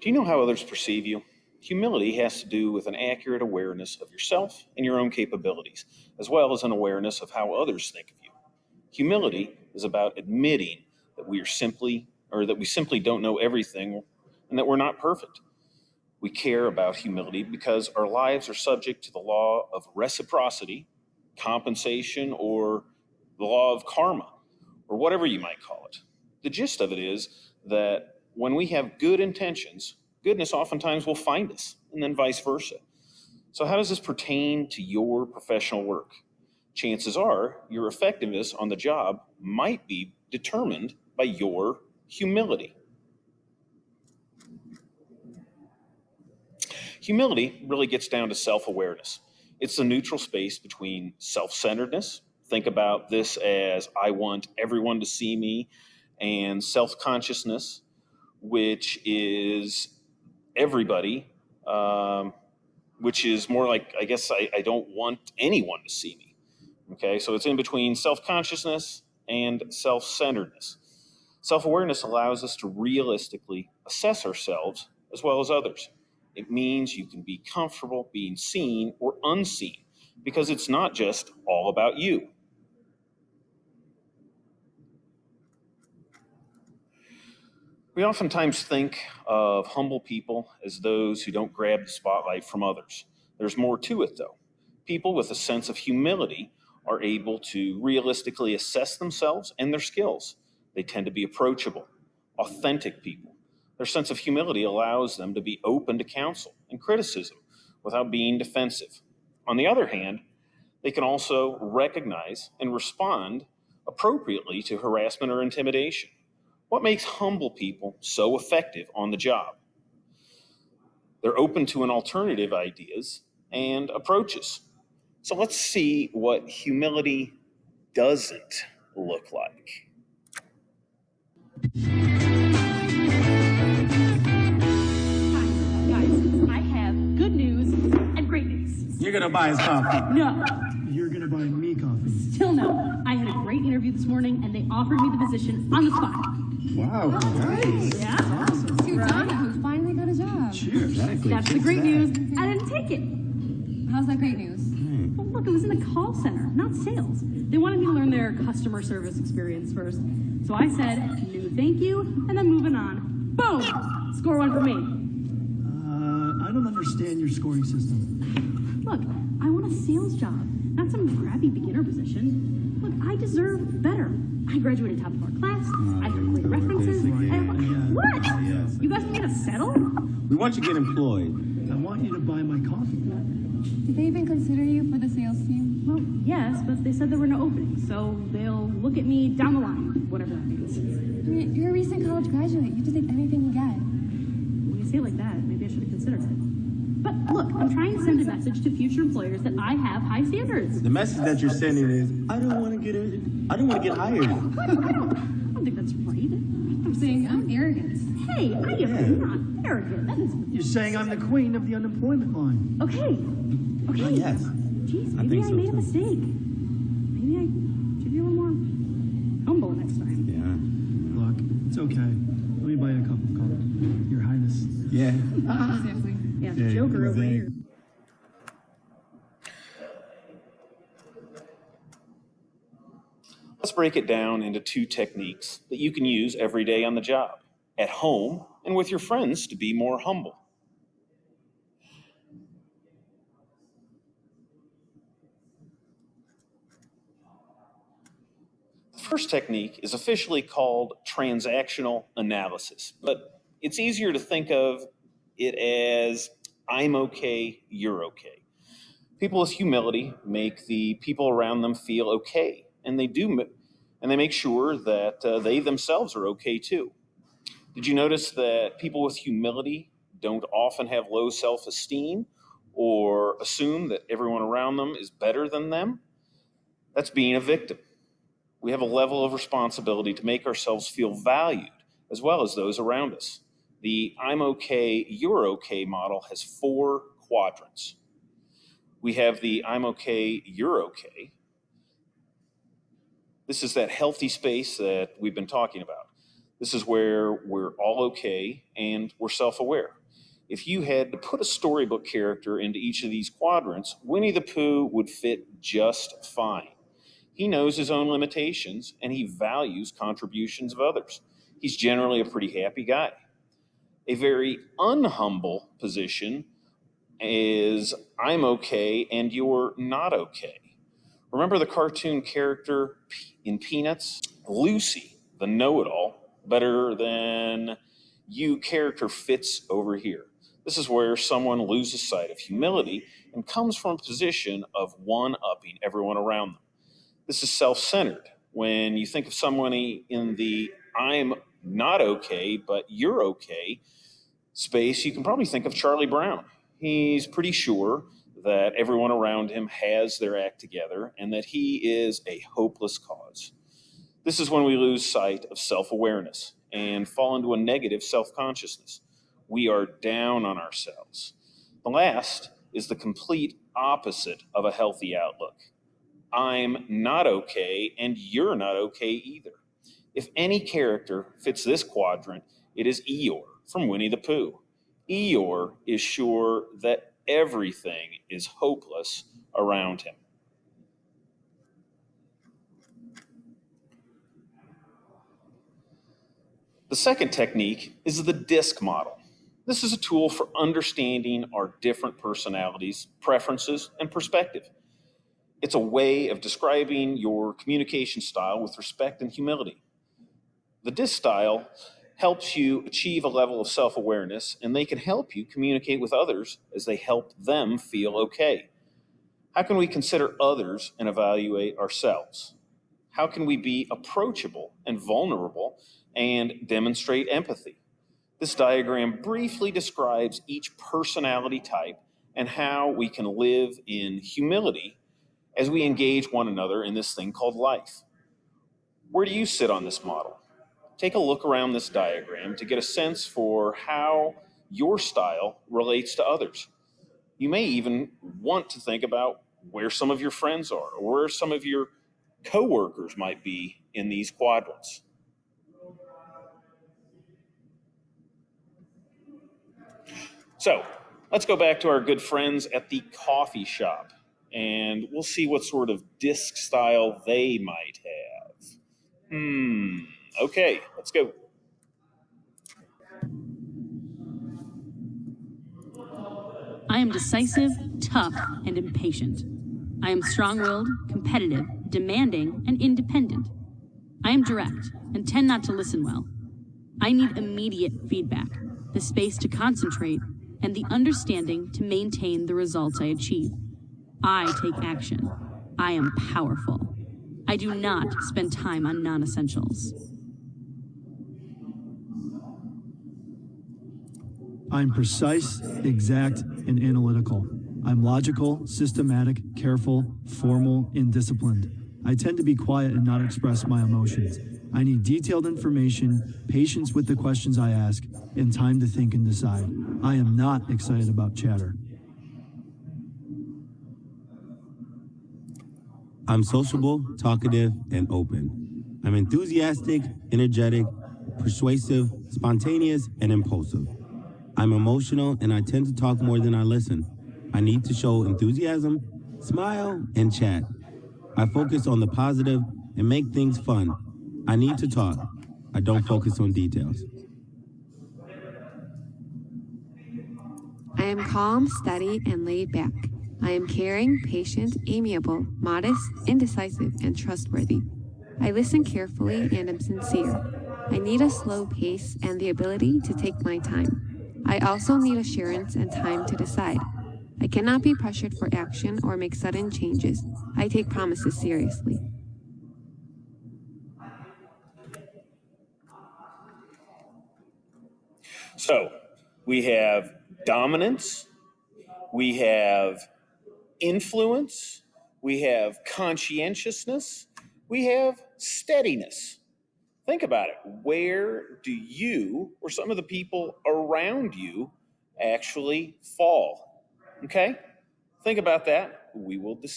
Do you know how others perceive you? Humility has to do with an accurate awareness of yourself and your own capabilities, as well as an awareness of how others think of you. Humility is about admitting that that we simply don't know everything and that we're not perfect. We care about humility because our lives are subject to the law of reciprocity, compensation, or the law of karma, or whatever you might call it. The gist of it is that when we have good intentions, goodness oftentimes will find us, and then vice versa. So, how does this pertain to your professional work? Chances are your effectiveness on the job might be determined by your humility. Humility really gets down to self awareness. It's the neutral space between self centeredness. Think about this as I want everyone to see me, and self consciousness, which is everybody, um, which is more like, I guess, I don't want anyone to see me. Okay, so it's in between self consciousness and self centeredness. Self awareness allows us to realistically assess ourselves as well as others. It means you can be comfortable being seen or unseen because it's not just all about you. We oftentimes think of humble people as those who don't grab the spotlight from others. There's more to it, though. People with a sense of humility are able to realistically assess themselves and their skills. They tend to be approachable, authentic people. Their sense of humility allows them to be open to counsel and criticism without being defensive. On the other hand, they can also recognize and respond appropriately to harassment or intimidation. What makes humble people so effective on the job? They're open to an alternative ideas and approaches. So let's see what humility doesn't look like. Guys, I have good news and great news. You're gonna buy us coffee. No, You're gonna buy me coffee. still no. I had a great interview this morning and they offered me the position on the spot. Wow, nice. Yeah? Awesome. To Donna, who finally got a job. Cheers. Exactly. That's the great news. I didn't take it. How's that great news? Well, look, it was in the call center, not sales. They wanted me to learn their customer service experience first. So I said, no thank you, and then moving on. Boom! Score one for me. I don't understand your scoring system. Look, I want a sales job, not some crappy beginner position. Look, I deserve better. I graduated top of our class. I have great references. What? Yes. You guys want me to settle? We want you to get employed. I want you to buy my coffee. Did they even consider you for the sales team? Well, yes, but they said there were no openings, so they'll look at me down the line, whatever that means. I mean, you're a recent college graduate. You have to take anything you get. When you say it like that, maybe I should have considered it. But look, I'm trying to send a message to future employers that I have high standards. The message that you're sending is, I don't want to get hired. I don't think that's right. I'm saying I'm arrogant. Hey, I am not arrogant. That is You're saying I'm the queen of the unemployment line. okay. Okay. Yes. Jeez, I maybe think I so, made a too. mistake. Maybe I should be a little more humble next time. Yeah. Look, it's okay. Let me buy you a cup of coffee. Your Highness. Yeah. Seriously. Yeah, Yeah, Joker over exactly. here. Let's break it down into two techniques that you can use every day on the job, at home, and with your friends to be more humble. The first technique is officially called transactional analysis, but it's easier to think of it as I'm okay, you're okay. People with humility make the people around them feel okay, and they make sure that they themselves are okay too. Did you notice that people with humility don't often have low self-esteem or assume that everyone around them is better than them? That's being a victim. We have a level of responsibility to make ourselves feel valued as well as those around us. The I'm okay, you're okay model has 4 quadrants. We have the I'm okay, you're okay. This is that healthy space that we've been talking about. This is where we're all okay and we're self aware. If you had to put a storybook character into each of these quadrants, Winnie the Pooh would fit just fine. He knows his own limitations and he values contributions of others. He's generally a pretty happy guy. A very unhumble position is I'm okay and you're not okay. Remember the cartoon character in Peanuts? Lucy, the know it all, better than you character fits over here. This is where someone loses sight of humility and comes from a position of one upping everyone around them. This is self centered. When you think of someone in the I'm not okay, but you're okay space, you can probably think of Charlie Brown. He's pretty sure that everyone around him has their act together and that he is a hopeless cause. This is when we lose sight of self awareness and fall into a negative self consciousness. We are down on ourselves. The last is the complete opposite of a healthy outlook. I'm not okay, and you're not okay either. If any character fits this quadrant, it is Eeyore from Winnie the Pooh. Eeyore is sure that everything is hopeless around him. The second technique is the DISC model. This is a tool for understanding our different personalities, preferences, and perspective. It's a way of describing your communication style with respect and humility. The DISC style helps you achieve a level of self awareness, and they can help you communicate with others as they help them feel okay. How can we consider others and evaluate ourselves? How can we be approachable and vulnerable and demonstrate empathy? This diagram briefly describes each personality type and how we can live in humility as we engage one another in this thing called life. Where do you sit on this model? Take a look around this diagram to get a sense for how your style relates to others. You may even want to think about where some of your friends are or where some of your coworkers might be in these quadrants. So let's go back to our good friends at the coffee shop and we'll see what sort of disc style they might have. Okay, let's go. I am decisive, tough, and impatient. I am strong-willed, competitive, demanding, and independent. I am direct and tend not to listen well. I need immediate feedback, the space to concentrate, and the understanding to maintain the results I achieve. I take action. I am powerful. I do not spend time on non-essentials. I'm precise, exact, and analytical. I'm logical, systematic, careful, formal, and disciplined. I tend to be quiet and not express my emotions. I need detailed information, patience with the questions I ask, and time to think and decide. I am not excited about chatter. I'm sociable, talkative, and open. I'm enthusiastic, energetic, persuasive, spontaneous, and impulsive. I'm emotional, and I tend to talk more than I listen. I need to show enthusiasm, smile, and chat. I focus on the positive and make things fun. I need to talk. I don't focus on details. I am calm, steady, and laid back. I am caring, patient, amiable, modest, indecisive, and trustworthy. I listen carefully and am sincere. I need a slow pace and the ability to take my time. I also need assurance and time to decide. I cannot be pressured for action or make sudden changes. I take promises seriously. So we have dominance, we have influence, we have conscientiousness, we have steadiness. Think about it. Where do you or some of the people around you actually fall? Okay? Think about that. We will discuss.